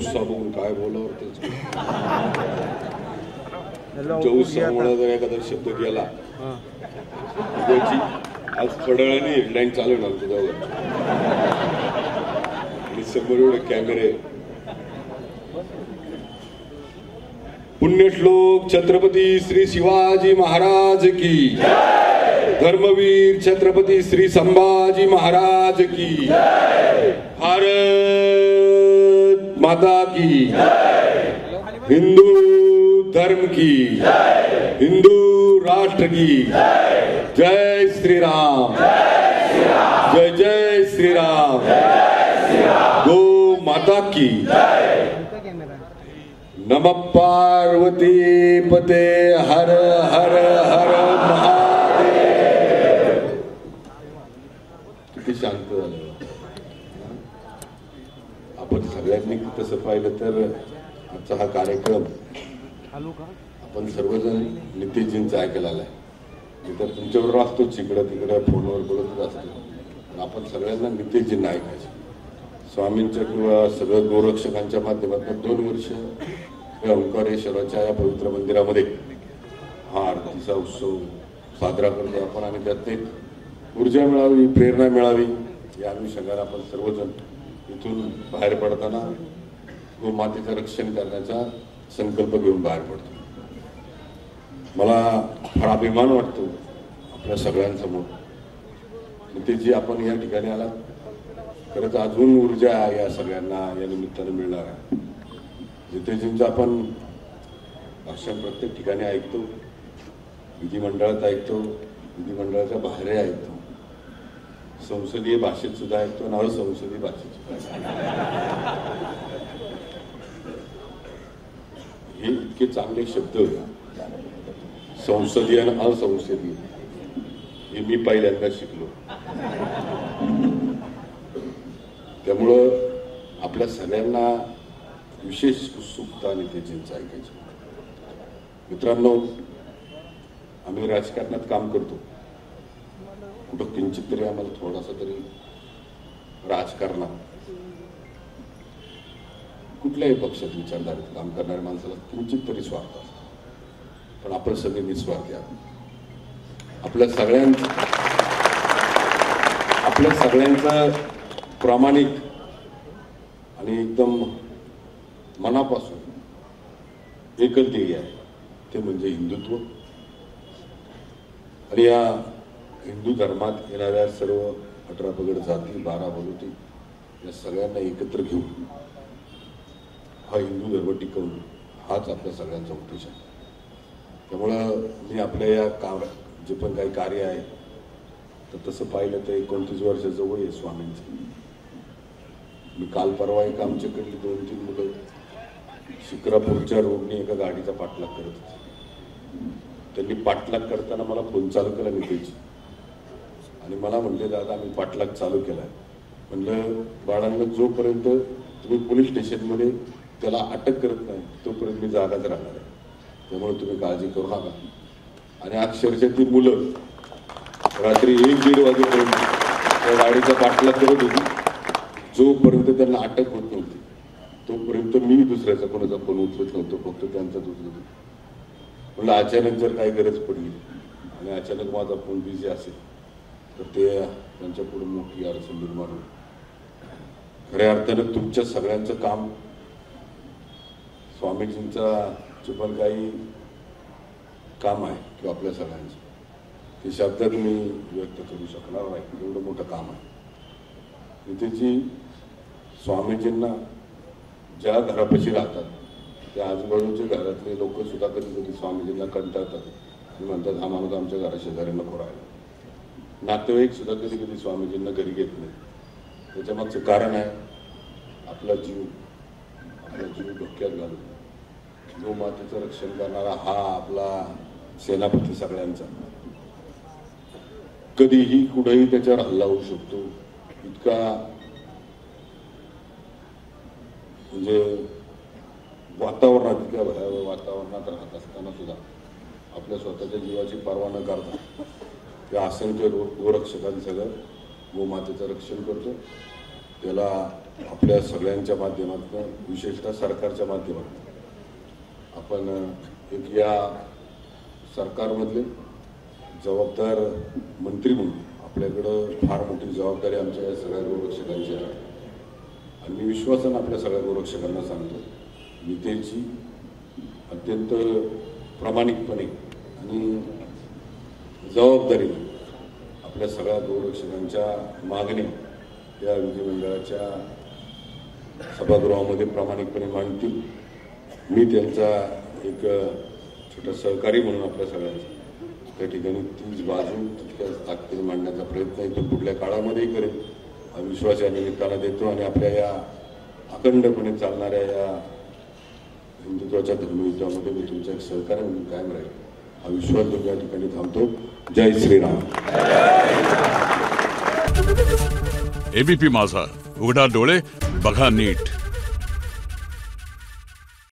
जौसा बघून काय बोलावं तेच. जौसामुळे जर एखादा शब्द गेला त्याची आज फडळाने हेडलाईन चालू ना तुझ्यावर आणि समोर एवढे कॅमेरे. पुण्यश्लोक छत्रपती श्री शिवाजी महाराज की, धर्मवीर छत्रपती श्री संभाजी महाराज की, भारत माता की, हिंदू धर्म की, हिंदू राष्ट्र की, जय श्री राम, जय जय श्री राम, गो माता की. नमः पार्वती पते हर हर हर महादेव. किती शांत झालं. आपण सगळ्यांनी तसं पाहिलं तर आजचा हा कार्यक्रम आपण सर्वजण नितेशजींचा ऐकायला आलाय. मी तर तुमच्याबरोबर असतोच इकडं तिकडं फोनवर बोलतच असतो, पण आपण सगळ्यांना नितेशजींना ऐकायचं. स्वामींच्या किंवा सगळं गोरक्षकांच्या माध्यमातून 2 वर्ष ओंकारेश्वराच्या या पवित्र मंदिरामध्ये हा आरतीचा उत्सव साजरा करतो आपण, आणि त्यात एक ऊर्जा मिळावी, प्रेरणा मिळावी या अनुषंगाने आपण सर्वजण इथून बाहेर पडताना गोमातेचं रक्षण करण्याचा संकल्प घेऊन बाहेर पडतो. मला फार अभिमान वाटतो आपल्या सगळ्यांसमोर. नितेशजी, आपण या ठिकाणी आलात, खरंच अजून ऊर्जा या सगळ्यांना या निमित्तानं मिळणार आहे. नितेशजींचं आपण भाषण प्रत्येक ठिकाणी ऐकतो, विधिमंडळात ऐकतो, विधिमंडळाच्या बाहेरही ऐकतो, संसदीय भाषेत सुद्धा ऐकतो आणि असंसदीय भाषेत सुद्धा. हे इतके चांगले शब्द संसदीय आणि असंसदीय हे मी पहिल्यांदा शिकलो. त्यामुळं आपल्या सगळ्यांना विशेष उत्सुकता नितेशजींचं ऐकायचं. मित्रांनो, आम्ही राजकारणात काम करतो, कुठं किंचित तरी आम्हाला थोडासा तरी राजकारणात कुठल्याही पक्षात विचारधारेत काम करणाऱ्या माणसाला किंचित तरी स्वार्थ असतो, पण आपण सगळे निस्वार्थी आहोत. आपल्या सगळ्यांचा प्रामाणिक आणि एकदम मनापासून एकच ध्येय आहे, ते म्हणजे हिंदुत्व. आणि या हिंदू धर्मात येणाऱ्या सर्व 18 पगड जाती, 12 बलुती या सगळ्यांना एकत्र घेऊन हा हिंदू धर्म टिकवून हाच आपल्या सगळ्यांचा उद्देश आहे. त्यामुळं मी आपल्या या जे पण काही कार्य आहे तर तसं पाहिलं तर 29 वर्षाचं वय आहे स्वामींचं. मी काल परवा एक आमच्याकडली 2-3 मुलं शिक्रापूरच्या रोडने एका गाडीचा पाठलाग करत होते. त्यांनी पाठलाग करताना मला फोन चालू केला नितेशजी, आणि मला म्हणले, दादा आम्ही पाठलाग चालू केलाय. म्हणलं, बाळांना जोपर्यंत तुम्ही पोलीस स्टेशनमध्ये त्याला अटक करत नाही तोपर्यंत मी जागाच राहणार आहे, त्यामुळे तुम्ही काळजी करू नका. आणि अक्षरशः ती मुलं रात्री 1-1:30 वाजेपर्यंत त्या गाडीचा पाठलाग करत होती. जोपर्यंत त्यांना अटक होत नव्हती तोपर्यंत मी दुसऱ्याचा कोणाचा फोन उचलत नव्हतो, फक्त त्यांचाच उचलत होतो. म्हणलं अचानक जर काही गरज पडली आणि अचानक माझा फोन बिझी असेल तर ते त्यांच्या पुढे मोठी अडचण निर्माण होईल. खऱ्या अर्थानं तुमच्या सगळ्यांचं काम, स्वामीजींचा जे पण काही काम आहे किंवा आपल्या सगळ्यांचं, ते शब्दात मी व्यक्त करू शकणार नाही, एवढं मोठं काम आहे. नितेशजी, स्वामीजींना ज्या घरापाशी राहतात त्या आजूबाजूच्या घरातले लोक सुद्धा कधी कधी स्वामीजींना कंटाळतात आणि म्हणतात, हा माणूस आमच्या घराशेजारी नको राहायला. नातेवाईक सुद्धा कधी कधी स्वामीजींना घरी घेत नाही. त्याच्यामागचं कारण आहे आपला जीव धोक्यात घालून गोमातेचं रक्षण करणारा हा आपला सेनापती सगळ्यांचा कधीही कुठेही त्याच्यावर हल्ला होऊ शकतो. इतका म्हणजे वातावरणात, इतक्या भयावह वातावरणात राहत असताना सुद्धा आपल्या स्वतःच्या जीवाची पर्वा न करता त्या असंख्य गोरक्षकांसह गोमातेचं रक्षण करतो. त्याला आपल्या सगळ्यांच्या माध्यमातून, विशेषतः सरकारच्या माध्यमातून आपण एक या सरकारमधले जबाबदार मंत्री म्हणून आपल्याकडं फार मोठी जबाबदारी आमच्या या सगळ्या गोरक्षकांची आहे. आणि मी विश्वासानं आपल्या सगळ्या गोरक्षकांना सांगतो, नितेशजी अत्यंत प्रामाणिकपणे आणि जबाबदारीने आपल्या सगळ्या गोरक्षकांच्या मागण्या या विधिमंडळाच्या सभागृहामध्ये प्रामाणिकपणे मांडतील. मी त्यांचा एक छोटा सहकारी म्हणून आपल्या सगळ्यांचा त्या ठिकाणी तीच बाजू तितक्याच ताकदीने मांडण्याचा प्रयत्न इथून पुढल्या काळामध्येही करेल हा विश्वास या निमित्तानं देतो. आणि आपल्या या अखंडपणे चालणाऱ्या या हिंदुत्वाच्या धर्मयुद्धामध्ये मी तुमच्या एक सहकार्य म्हणून कायम राहील हा विश्वास देऊन या ठिकाणी थांबतो. जय श्रीराम. एबीपी माझा, उघडा डोळे बघा नीट.